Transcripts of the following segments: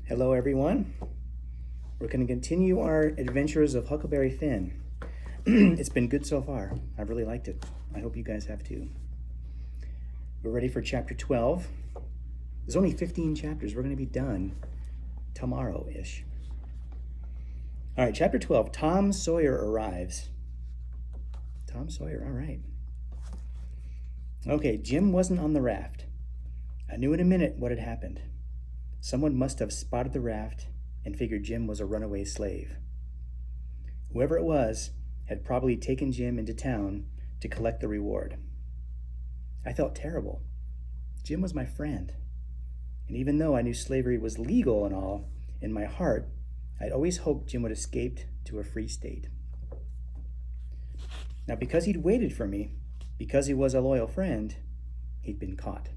Hello, everyone. We're going to continue our adventures of Huckleberry Finn. It's been good so far. I've really liked it. I hope you guys have too. We're ready for chapter 12. There's only 15 chapters. We're going to be done tomorrow-ish. All right, chapter 12, Tom Sawyer arrives. Tom Sawyer, all right. Okay, Jim wasn't on the raft. I knew in a minute what had happened. Someone must have spotted the raft and figured Jim was a runaway slave. Whoever it was had probably taken Jim into town to collect the reward. I felt terrible. Jim was my friend. And even though I knew slavery was legal and all, in my heart, I'd always hoped Jim would escape to a free state. Now, because he'd waited for me, because he was a loyal friend, he'd been caught.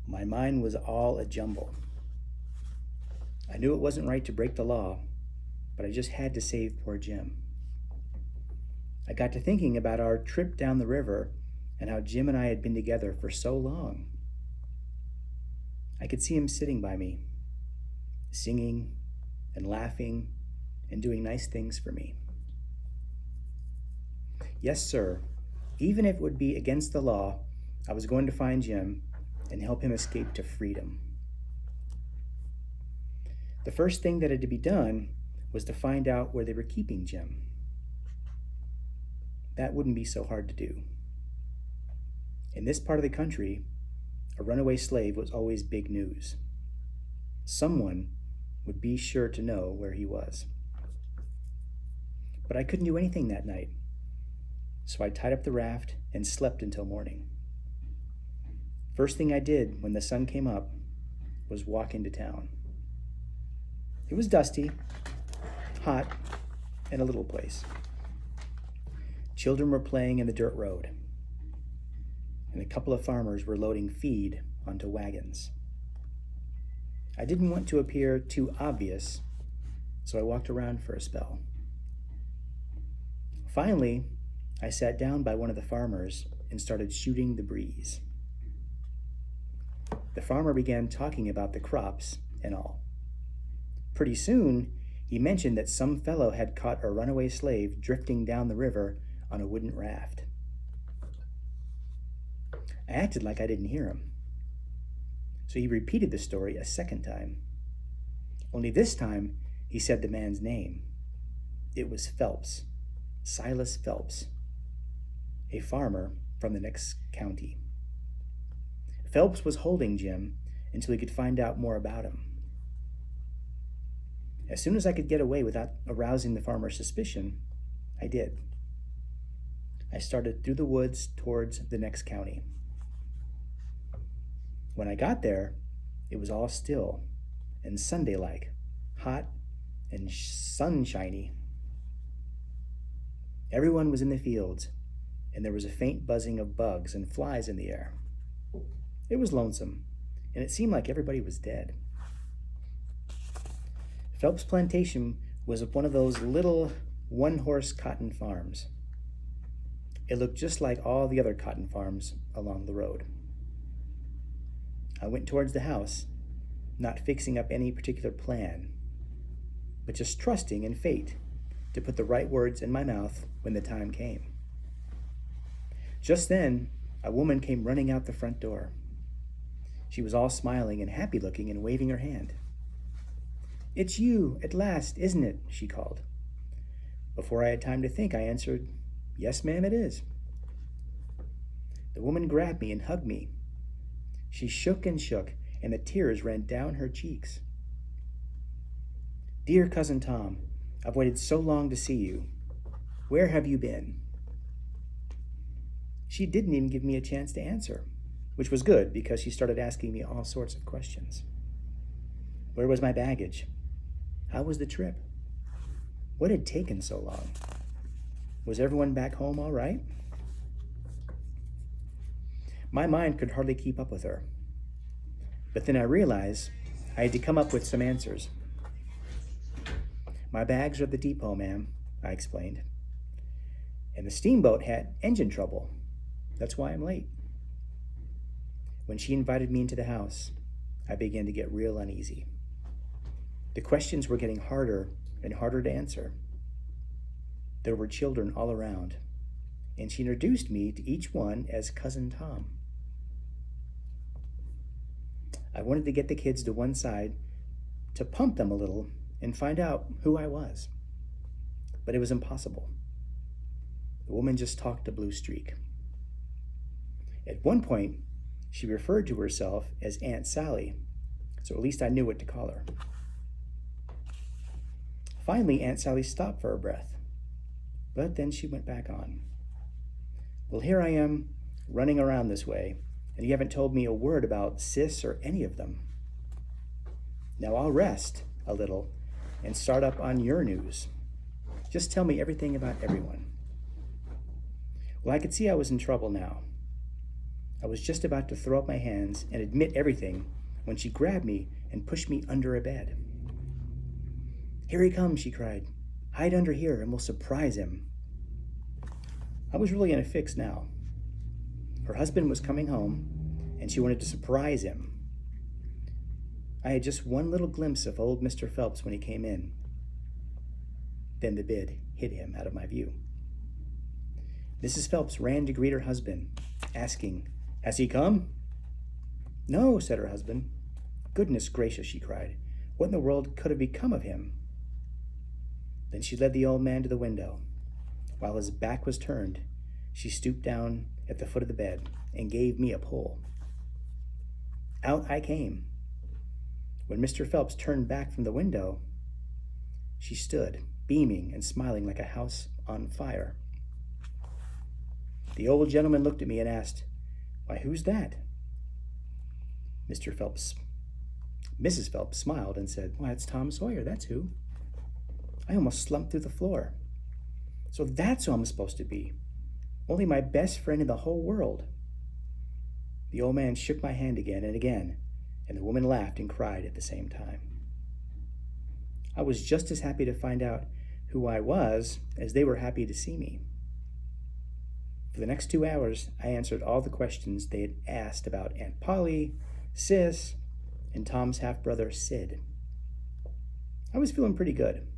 My mind was all a jumble. I knew it wasn't right to break the law, but I just had to save poor Jim. I got to thinking about our trip down the river and how Jim and I had been together for so long. I could see him sitting by me, singing and laughing and doing nice things for me. Yes, sir, even if it would be against the law, I was going to find Jim and help him escape to freedom. The first thing that had to be done was to find out where they were keeping Jim. That wouldn't be so hard to do. In this part of the country, a runaway slave was always big news. Someone would be sure to know where he was. But I couldn't do anything that night, so I tied up the raft and slept until morning. First thing I did when the sun came up was walk into town. It was dusty, hot, and a little place. Children were playing in the dirt road, and a couple of farmers were loading feed onto wagons. I didn't want to appear too obvious, so I walked around for a spell. Finally, I sat down by one of the farmers and started shooting the breeze. The farmer began talking about the crops and all. Pretty soon, he mentioned that some fellow had caught a runaway slave drifting down the river on a wooden raft. I acted like I didn't hear him. So he repeated the story a second time. Only this time, he said the man's name. It was Phelps, Silas Phelps, a farmer from the next county. Phelps was holding Jim until he could find out more about him. As soon as I could get away without arousing the farmer's suspicion, I did. I started through the woods towards the next county. When I got there, it was all still and Sunday-like, hot and sunshiny. Everyone was in the fields, and there was a faint buzzing of bugs and flies in the air. It was lonesome, and it seemed like everybody was dead. Phelps' plantation was one of those little one-horse cotton farms. It looked just like all the other cotton farms along the road. I went towards the house, not fixing up any particular plan, but just trusting in fate to put the right words in my mouth when the time came. Just then, a woman came running out the front door. She was all smiling and happy-looking and waving her hand. "It's you, at last, isn't it?" she called. Before I had time to think, I answered, "Yes, ma'am, it is." The woman grabbed me and hugged me. She shook and shook, and the tears ran down her cheeks. "Dear Cousin Tom, I've waited so long to see you. Where have you been?" She didn't even give me a chance to answer, which was good because she started asking me all sorts of questions. Where was my baggage? How was the trip? What had taken so long? Was everyone back home all right? My mind could hardly keep up with her. But then I realized I had to come up with some answers. "My bags are at the depot, ma'am," I explained. "And the steamboat had engine trouble. That's why I'm late." When she invited me into the house, I began to get real uneasy. The questions were getting harder and harder to answer. There were children all around, and she introduced me to each one as Cousin Tom. I wanted to get the kids to one side to pump them a little and find out who I was, but it was impossible. The woman just talked a blue streak. At one point, she referred to herself as Aunt Sally, so at least I knew what to call her. Finally, Aunt Sally stopped for a breath, but then she went back on. Well, here I am, running around this way, and you haven't told me a word about Sis or any of them. Now I'll rest a little and start up on your news. Just tell me everything about everyone. Well, I could see I was in trouble now. I was just about to throw up my hands and admit everything when she grabbed me and pushed me under a bed. "Here he comes," she cried. "Hide under here and we'll surprise him." I was really in a fix now. Her husband was coming home and she wanted to surprise him. I had just one little glimpse of old Mr. Phelps when he came in. Then the bed hid him out of my view. Mrs. Phelps ran to greet her husband, asking, "Has he come?" "No," said her husband. "Goodness gracious," she cried. "What in the world could have become of him?" Then she led the old man to the window. While his back was turned, she stooped down at the foot of the bed and gave me a pull. Out I came. When Mr. Phelps turned back from the window, she stood, beaming and smiling like a house on fire. The old gentleman looked at me and asked, "Why, who's that?" Mrs. Phelps smiled and said, "Why, it's Tom Sawyer, that's who." I almost slumped through the floor. So that's who I'm supposed to be. Only my best friend in the whole world. The old man shook my hand again and again, and the woman laughed and cried at the same time. I was just as happy to find out who I was as they were happy to see me. For the next 2 hours, I answered all the questions they had asked about Aunt Polly, Sis, and Tom's half-brother, Sid. I was feeling pretty good.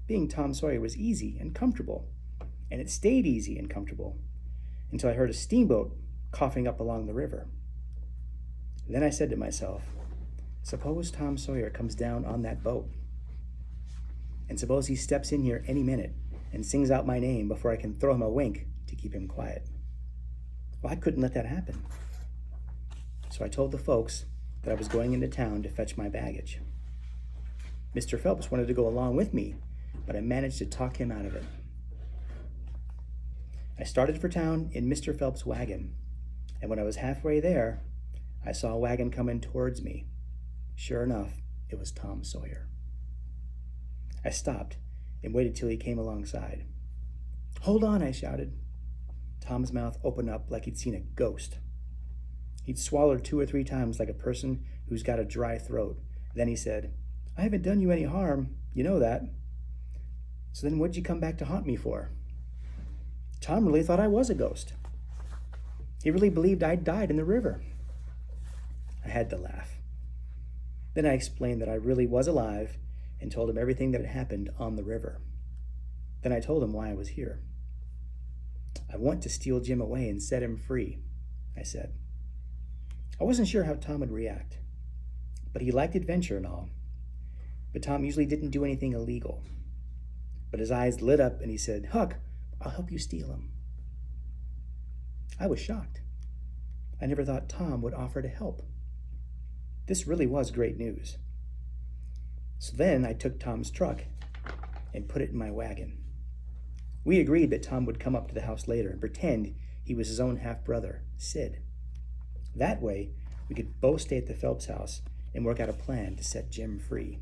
Being Tom Sawyer was easy and comfortable, and it stayed easy and comfortable until I heard a steamboat coughing up along the river. Then I said to myself, suppose Tom Sawyer comes down on that boat, and suppose he steps in here any minute and sings out my name before I can throw him a wink to keep him quiet. Well, I couldn't let that happen. So I told the folks that I was going into town to fetch my baggage. Mr. Phelps wanted to go along with me, but I managed to talk him out of it. I started for town in Mr. Phelps' wagon, and when I was halfway there, I saw a wagon coming towards me. Sure enough, it was Tom Sawyer. I stopped and waited till he came alongside. "Hold on," I shouted. Tom's mouth opened up like he'd seen a ghost. He'd swallowed 2 or 3 times like a person who's got a dry throat. Then he said, "I haven't done you any harm, you know that. So then what'd you come back to haunt me for?" Tom really thought I was a ghost. He really believed I'd died in the river. I had to laugh. Then I explained that I really was alive and told him everything that had happened on the river. Then I told him why I was here. "I want to steal Jim away and set him free," I said. I wasn't sure how Tom would react, but he liked adventure and all. But Tom usually didn't do anything illegal. But his eyes lit up and he said, "Huck, I'll help you steal him." I was shocked. I never thought Tom would offer to help. This really was great news. So then I took Tom's truck and put it in my wagon. We agreed that Tom would come up to the house later and pretend he was his own half-brother, Sid. That way, we could both stay at the Phelps house and work out a plan to set Jim free.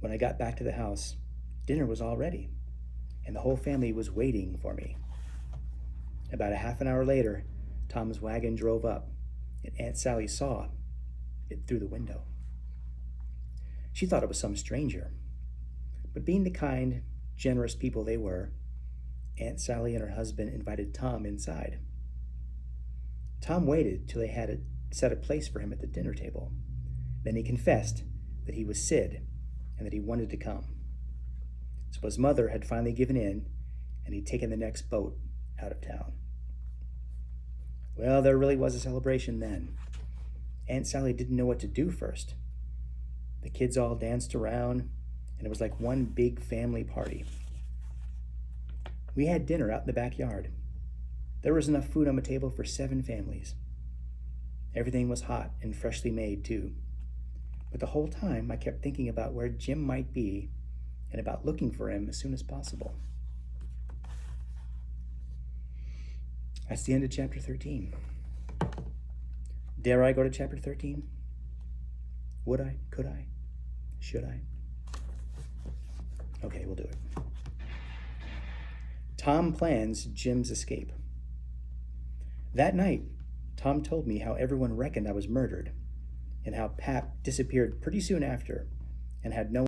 When I got back to the house, dinner was all ready, and the whole family was waiting for me. About a half an hour later, Tom's wagon drove up, and Aunt Sally saw it through the window. She thought it was some stranger, but being the kind, generous people they were, Aunt Sally and her husband invited Tom inside. Tom waited till they had it set a place for him at the dinner table. Then he confessed that he was Sid and that he wanted to come. So his mother had finally given in, and he'd taken the next boat out of town. Well, there really was a celebration then. Aunt Sally didn't know what to do first. The kids all danced around, and it was like one big family party. We had dinner out in the backyard. There was enough food on the table for 7 families. Everything was hot and freshly made, too. But the whole time, I kept thinking about where Jim might be and about looking for him as soon as possible. That's the end of chapter 13. Dare I go to chapter 13? Would I? Could I? Should I? Okay, we'll do it. Tom plans Jim's escape. That night, Tom told me how everyone reckoned I was murdered and how Pap disappeared pretty soon after and had no